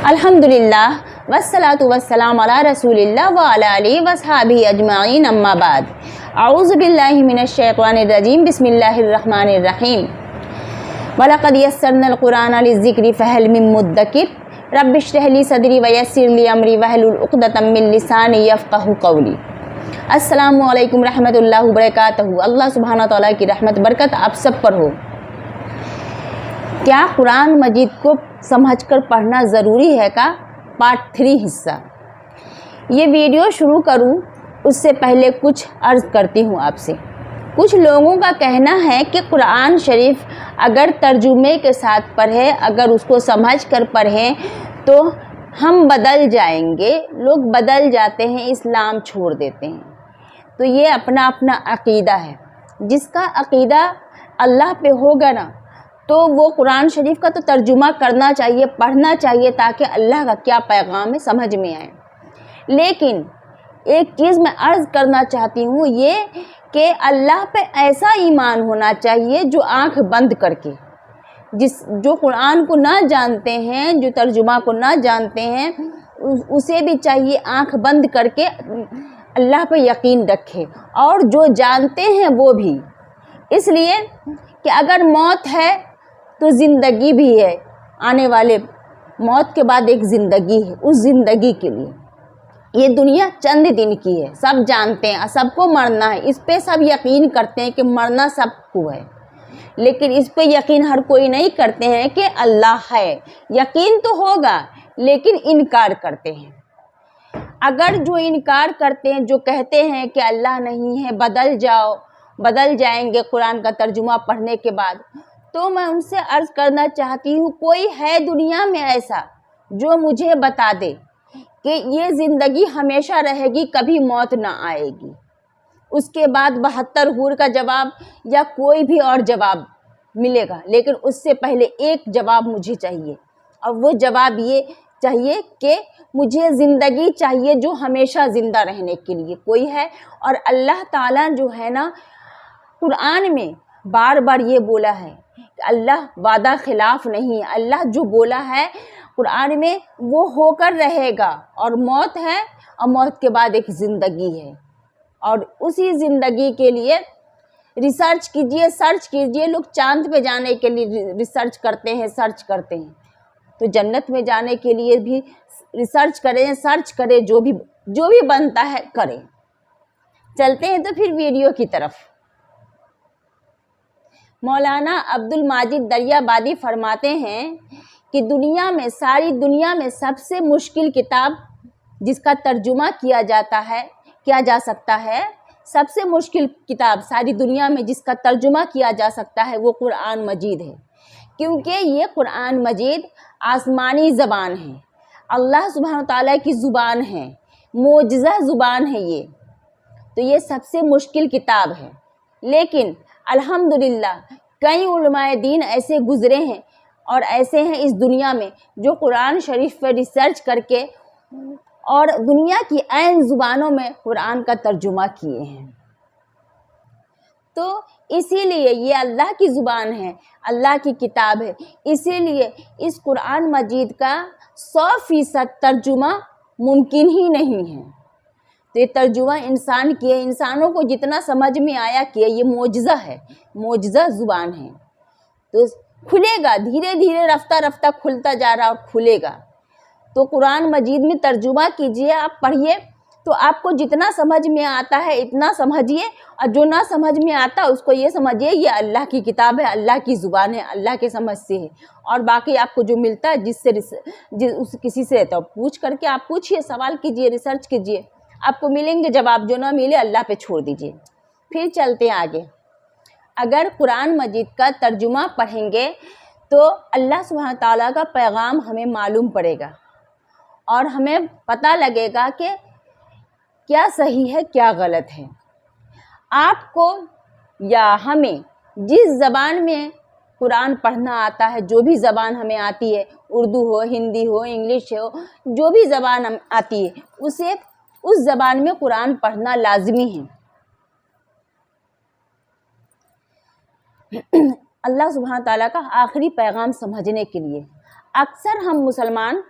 अल्हम्दुलिल्लाह वस्सलातु वस्सलाम अला रसूलिल्लाह व अला आलिहि वसहाबिहि अजमाइन अम्मा बाद। अऊज़ु बिल्लाहि मिनश शैतानिर रजीम बिस्मिल्लाहिर रहमानिर रहीम। वलक़द यस्सरनल क़ुरआन लिज़्ज़िक्रि फ़हल मिन मुद्दकिर रब्बिश्रह ली सदरी व यस्सिर ली अमरी वहलुल उक़दतम मिन लिसानी यफ़क़हू क़ौली। अस्सलामु अलैकुम रहमतुल्लाहि व बरकातहू। अल्लाह सुब्हानहू व तआला की रहमत बरकत आप सब पर हो। क्या कुरान मजीद को समझकर पढ़ना ज़रूरी है का पार्ट 3 हिस्सा। ये वीडियो शुरू करूं उससे पहले कुछ अर्ज़ करती हूं आपसे। कुछ लोगों का कहना है कि कुरान शरीफ अगर तर्जुमे के साथ पढ़े, अगर उसको समझ कर पढ़ें तो हम बदल जाएंगे। लोग बदल जाते हैं, इस्लाम छोड़ देते हैं। तो ये अपना अपना अक़ीदा है। जिसका अक़ीदा अल्लाह पे होगा ना, तो वो कुरान शरीफ का तो तर्जुमा करना चाहिए, पढ़ना चाहिए, ताकि अल्लाह का क्या पैगाम है समझ में आए। लेकिन एक चीज़ मैं अर्ज़ करना चाहती हूँ, ये कि अल्लाह पे ऐसा ईमान होना चाहिए जो आँख बंद करके, जो कुरान को ना जानते हैं, जो तर्जुमा को ना जानते हैं, उसे भी चाहिए आँख बंद करके अल्लाह पे यकीन रखे, और जो जानते हैं वो भी। इसलिए कि अगर मौत है तो ज़िंदगी भी है, आने वाले मौत के बाद एक ज़िंदगी है। उस ज़िंदगी के लिए ये दुनिया चंद दिन की है, सब जानते हैं, सबको मरना है। इस पे सब यकीन करते हैं कि मरना सबको है, लेकिन इस पे यकीन हर कोई नहीं करते हैं कि अल्लाह है। यकीन तो होगा लेकिन इनकार करते हैं। अगर जो इनकार करते हैं, जो कहते हैं कि अल्लाह नहीं है, बदल जाएंगे कुरान का तर्जुमा पढ़ने के बाद, तो मैं उनसे अर्ज़ करना चाहती हूँ, कोई है दुनिया में ऐसा जो मुझे बता दे कि ये ज़िंदगी हमेशा रहेगी, कभी मौत ना आएगी, उसके बाद 72 हूर का जवाब या कोई भी और जवाब मिलेगा। लेकिन उससे पहले एक जवाब मुझे चाहिए, और वो जवाब ये चाहिए कि मुझे ज़िंदगी चाहिए जो हमेशा ज़िंदा रहने के लिए। कोई है, और अल्लाह ताला जो है ना, कुरान में बार बार ये बोला है कि अल्लाह वादा खिलाफ नहीं है। अल्लाह जो बोला है कुरान में वो होकर रहेगा, और मौत है, और मौत के बाद एक ज़िंदगी है। और उसी ज़िंदगी के लिए रिसर्च कीजिए, सर्च कीजिए। लोग चांद पे जाने के लिए रिसर्च करते हैं, सर्च करते हैं, तो जन्नत में जाने के लिए भी रिसर्च करें, सर्च करें, जो भी बनता है करें। चलते हैं तो फिर वीडियो की तरफ। मौलाना अब्दुल माजिद दरियाबादी फरमाते हैं कि सारी दुनिया में सबसे मुश्किल किताब जिसका तर्जुमा किया जा सकता है, सबसे मुश्किल किताब सारी दुनिया में जिसका तर्जुमा किया जा सकता है वो कुरान मजीद है। क्योंकि ये कुरान मजीद आसमानी ज़बान है, अल्लाह सुब्हानहू तआला की ज़ुबान है, मोजज़ा ज़ुबान है ये, तो ये सबसे मुश्किल किताब है। लेकिन अल्हम्दुलिल्लाह कई उलमाए दीन ऐसे गुज़रे हैं और ऐसे हैं इस दुनिया में जो कुरान शरीफ पर रिसर्च करके और दुनिया की ऐन ज़ुबानों में कुरान का तर्जुमा किए हैं। तो इसीलिए ये अल्लाह की ज़ुबान है, अल्लाह की किताब है। इसीलिए इस कुरान मजीद का 100% तर्जुमा मुमकिन ही नहीं है। तो ये तर्जुमा इंसान की है, इंसानों को जितना समझ में आया कि ये मोजज़ा है, मोजज़ा ज़ुबान है। तो खुलेगा, धीरे धीरे रफ्ता रफ्ता खुलता जा रहा और खुलेगा। तो कुरान मजीद में तर्जुमा कीजिए, आप पढ़िए, तो आपको जितना समझ में आता है इतना समझिए, और जो ना समझ में आता उसको ये समझिए ये अल्लाह की किताब है, अल्लाह की ज़ुबान है, अल्लाह के समझ से है। और बाकी आपको जो मिलता है किसी से तो पूछ करके आप पूछिए, सवाल कीजिए, रिसर्च कीजिए, आपको मिलेंगे जवाब। जो ना मिले अल्लाह पे छोड़ दीजिए। फिर चलते हैं आगे। अगर कुरान मजीद का तर्जुमा पढ़ेंगे तो अल्लाह सुब्हानहू तआला का पैगाम हमें मालूम पड़ेगा, और हमें पता लगेगा कि क्या सही है क्या गलत है। आपको या हमें जिस ज़बान में कुरान पढ़ना आता है, जो भी ज़बान हमें आती है, उर्दू हो, हिंदी हो, इंग्लिश हो, जो भी ज़बान हम आती है, उस ज़बान में कुरान पढ़ना लाजमी है। अल्लाह सुब्हानहू तआला का आखिरी पैगाम समझने के लिए। अक्सर हम मुसलमान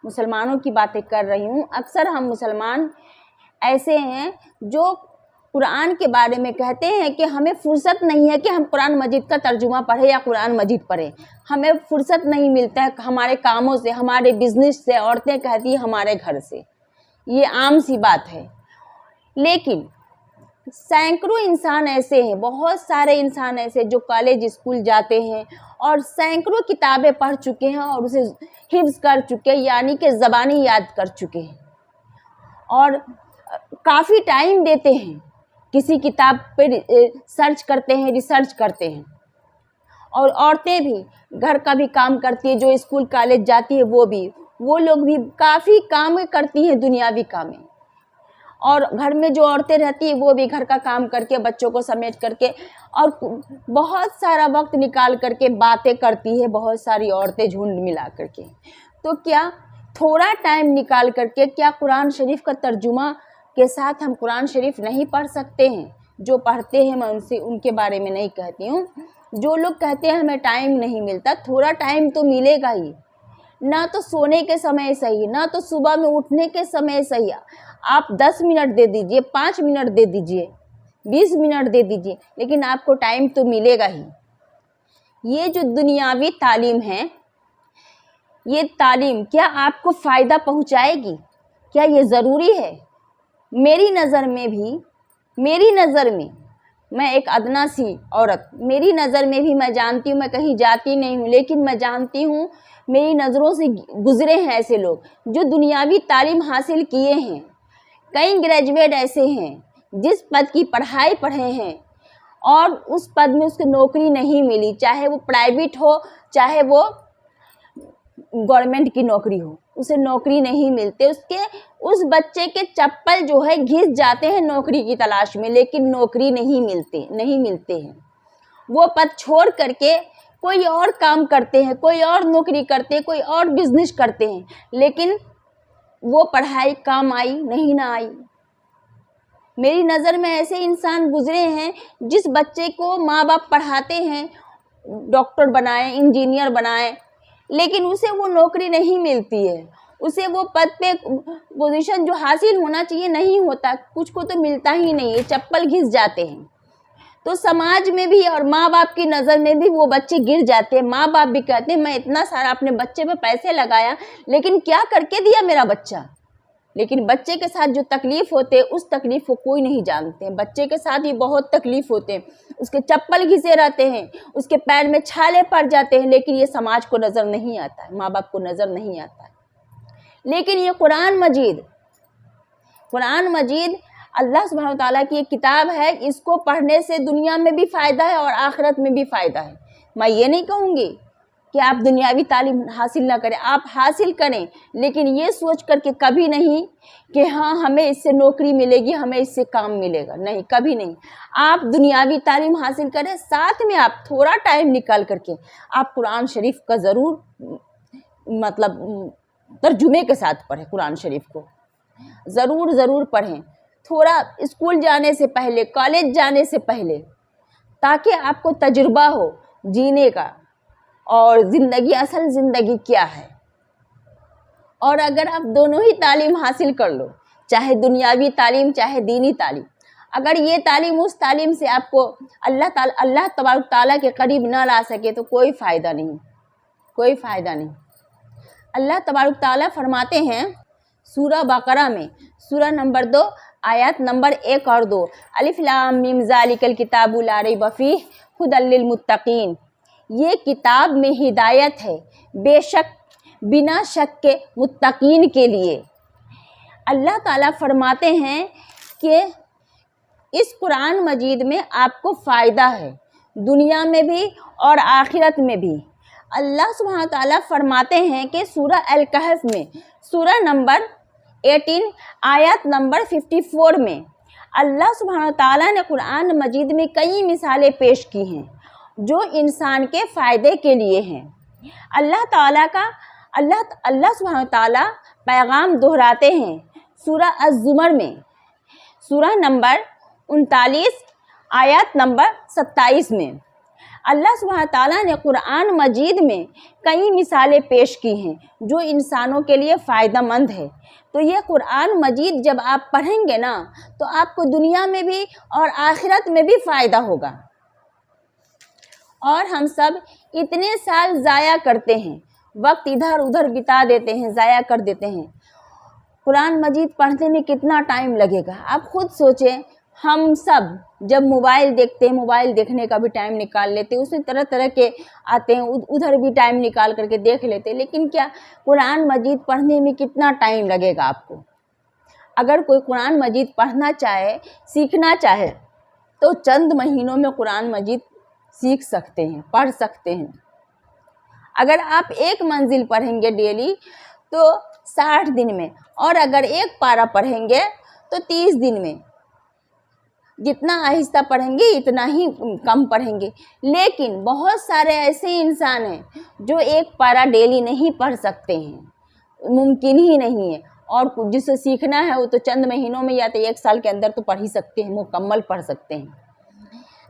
मुसलमानों की बातें कर रही हूँ। अक्सर हम मुसलमान ऐसे हैं जो कुरान के बारे में कहते हैं कि हमें फुर्सत नहीं है कि हम कुरान मजीद का तर्जुमा पढ़ें या कुरान मजीद पढ़ें, हमें फुर्सत नहीं मिलता है हमारे कामों से, हमारे बिजनेस से। औरतें कहती हैं हमारे घर से, ये आम सी बात है। लेकिन सैकड़ों इंसान ऐसे हैं, बहुत सारे इंसान ऐसे जो कॉलेज स्कूल जाते हैं और सैकड़ों किताबें पढ़ चुके हैं और उसे हिफ्ज़ कर चुके हैं, यानी कि ज़बानी याद कर चुके हैं और काफ़ी टाइम देते हैं, किसी किताब पे सर्च करते हैं, रिसर्च करते हैं। और औरतें भी घर का भी काम करती है, जो स्कूल कॉलेज जाती है वो लोग भी काफ़ी काम करती हैं, दुनियावी कामें। और घर में जो औरतें रहती हैं वो भी घर का काम करके, बच्चों को समेट करके और बहुत सारा वक्त निकाल करके बातें करती है, बहुत सारी औरतें झुंड मिला करके। तो क्या थोड़ा टाइम निकाल करके क्या कुरान शरीफ का तर्जुमा के साथ हम कुरान शरीफ नहीं पढ़ सकते हैं? जो पढ़ते हैं मैं उनके बारे में नहीं कहती हूँ। जो लोग कहते हैं हमें टाइम नहीं मिलता, थोड़ा टाइम तो मिलेगा ही। ना तो सोने के समय सही, ना तो सुबह में उठने के समय सही। आप 10 मिनट दे दीजिए, 5 मिनट दे दीजिए, 20 मिनट दे दीजिए, लेकिन आपको टाइम तो मिलेगा ही। ये जो दुनियावी तालीम है, ये तालीम क्या आपको फ़ायदा पहुंचाएगी? क्या ये ज़रूरी है? मेरी नज़र में मैं एक अदना सी औरत, मेरी नज़र में भी मैं जानती हूँ, मैं कहीं जाती नहीं हूँ, लेकिन मैं जानती हूँ मेरी नज़रों से गुज़रे हैं ऐसे लोग जो दुनियावी तालीम हासिल किए हैं। कई ग्रेजुएट ऐसे हैं जिस पद की पढ़ाई पढ़े हैं और उस पद में उसको नौकरी नहीं मिली, चाहे वो प्राइवेट हो चाहे वो गवर्नमेंट की नौकरी हो, उसे नौकरी नहीं मिलते। उस बच्चे के चप्पल जो है घिस जाते हैं नौकरी की तलाश में, लेकिन नौकरी नहीं मिलते हैं। वो पद छोड़ करके कोई और काम करते हैं, कोई और नौकरी करते हैं, कोई और बिजनेस करते हैं, लेकिन वो पढ़ाई काम आई नहीं ना आई। मेरी नज़र में ऐसे इंसान गुजरे हैं जिस बच्चे को माँ बाप पढ़ाते हैं डॉक्टर बनाए, इंजीनियर बनाए, लेकिन उसे वो नौकरी नहीं मिलती है, उसे वो पद पे पोजीशन जो हासिल होना चाहिए नहीं होता, कुछ को तो मिलता ही नहीं है, चप्पल घिस जाते हैं। तो समाज में भी और माँ बाप की नज़र में भी वो बच्चे गिर जाते हैं। माँ बाप भी कहते हैं मैं इतना सारा अपने बच्चे पे पैसे लगाया, लेकिन क्या करके दिया मेरा बच्चा। लेकिन बच्चे के साथ जो तकलीफ़ होते हैं उस तकलीफ़ को कोई नहीं जानते। बच्चे के साथ ही बहुत तकलीफ़ होते हैं, उसके चप्पल घिसे रहते हैं, उसके पैर में छाले पड़ जाते हैं, लेकिन ये समाज को नज़र नहीं आता है, माँ बाप को नज़र नहीं आता है। लेकिन ये कुरान मजीद अल्लाह सुब्हानहू तआला की एक किताब है, इसको पढ़ने से दुनिया में भी फ़ायदा है और आखिरत में भी फ़ायदा है। मैं ये नहीं कहूँगी कि आप दुनियावी तालीम हासिल ना करें, आप हासिल करें, लेकिन ये सोच करके कभी नहीं कि हाँ हमें इससे नौकरी मिलेगी, हमें इससे काम मिलेगा, नहीं, कभी नहीं। आप दुनियावी तालीम हासिल करें, साथ में आप थोड़ा टाइम निकाल करके आप कुरान शरीफ का ज़रूर तर्जुमे के साथ पढ़ें। कुरान शरीफ को ज़रूर पढ़ें, थोड़ा स्कूल जाने से पहले, कॉलेज जाने से पहले, ताकि आपको तजुर्बा हो जीने का और असल ज़िंदगी क्या है। और अगर आप दोनों ही तालीम हासिल कर लो, चाहे दुनियावी तालीम चाहे दीनी तालीम, अगर ये तालीम उस तालीम से आपको अल्लाह तबारक तआला के करीब ना ला सके तो कोई फ़ायदा नहीं। अल्लाह तबारक तआला फरमाते हैं सूरह बकरा में, सूरह नंबर 2 आयत नंबर 1 और 2, अलिफ लाम मीम ज़ालिकल किताबु ला रैब फ़ीह हुदल लिल मुत्तकीन। ये किताब में हिदायत है बेशक बिना शक के मुत्तकीन के लिए। अल्लाह ताला फरमाते हैं कि इस कुरान मजीद में आपको फ़ायदा है दुनिया में भी और आखिरत में भी। अल्लाह सुब्हानहू तआला फरमाते हैं कि सूरह अल कहफ में सूरह नंबर 18 आयत नंबर 54 में अल्लाह सुब्हानहू तआला ने कुरान मजीद में कई मिसालें पेश की हैं जो इंसान के फ़ायदे के लिए हैं। अल्लाह सुब्हानहू तआला पैगाम दोहराते हैं सूरह अज़-ज़ुमर में सूरह नंबर 39 आयत नंबर 27 में। اللہ सुबहान ताला ने कुरान मजीद में कई मिसालें पेश की हैं जो इंसानों के लिए फ़ायदेमंद है। तो ये कुरान मजीद जब आप पढ़ेंगे ना तो आपको दुनिया में भी और आखिरत में भी फ़ायदा होगा। और हम सब इतने साल ज़ाया करते हैं, वक्त इधर उधर बिता देते हैं, ज़ाया कर देते हैं। कुरान मजीद पढ़ने में कितना टाइम लगेगा आप खुद सोचें। हम सब जब मोबाइल देखते हैं, मोबाइल देखने का भी टाइम निकाल लेते हैं, उसमें तरह तरह के आते हैं, उधर भी टाइम निकाल करके देख लेते हैं। लेकिन क्या कुरान मजीद पढ़ने में कितना टाइम लगेगा आपको? अगर कोई कुरान मजीद पढ़ना चाहे, सीखना चाहे तो चंद महीनों में कुरान मजीद सीख सकते हैं, पढ़ सकते हैं। अगर आप एक मंजिल पढ़ेंगे डेली तो 60 दिन में, और अगर एक पारा पढ़ेंगे तो 30 दिन में। जितना आहिस्ता पढ़ेंगे इतना ही कम पढ़ेंगे। लेकिन बहुत सारे ऐसे इंसान हैं जो एक पारा डेली नहीं पढ़ सकते हैं, मुमकिन ही नहीं है। और जिसे सीखना है वो तो चंद महीनों में या तो 1 साल के अंदर तो पढ़ ही सकते हैं, मुकम्मल पढ़ सकते हैं।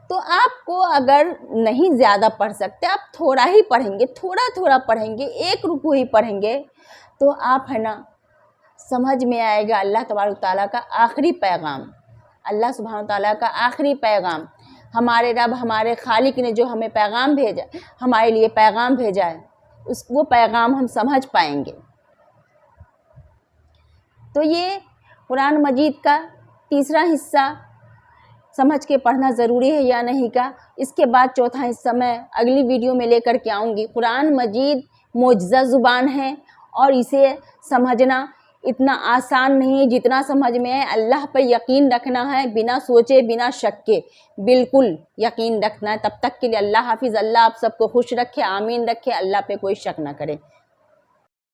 तो आपको अगर नहीं ज़्यादा पढ़ सकते, आप थोड़ा ही पढ़ेंगे, थोड़ा थोड़ा पढ़ेंगे, एक रुकू ही पढ़ेंगे तो आप है ना समझ में आएगा अल्लाह तबारक ताला का आखिरी पैगाम, अल्लाह सुब्हान ताला का आखिरी पैगाम, हमारे रब, हमारे खालिक ने जो हमें पैगाम भेजा, हमारे लिए पैगाम भेजा है, वो पैगाम हम समझ पाएंगे। तो ये कुरान मजीद का तीसरा हिस्सा समझ के पढ़ना ज़रूरी है या नहीं का, इसके बाद चौथा हिस्सा मैं अगली वीडियो में लेकर के आऊँगी। कुरान मजीद मोजज़ा ज़ुबान है और इसे समझना इतना आसान नहीं है जितना समझ में है। अल्लाह पर यकीन रखना है, बिना सोचे बिना शक के बिल्कुल यकीन रखना है। तब तक के लिए अल्लाह हाफिज़। अल्लाह आप सबको खुश रखे, आमीन रखे, अल्लाह पे कोई शक ना करे।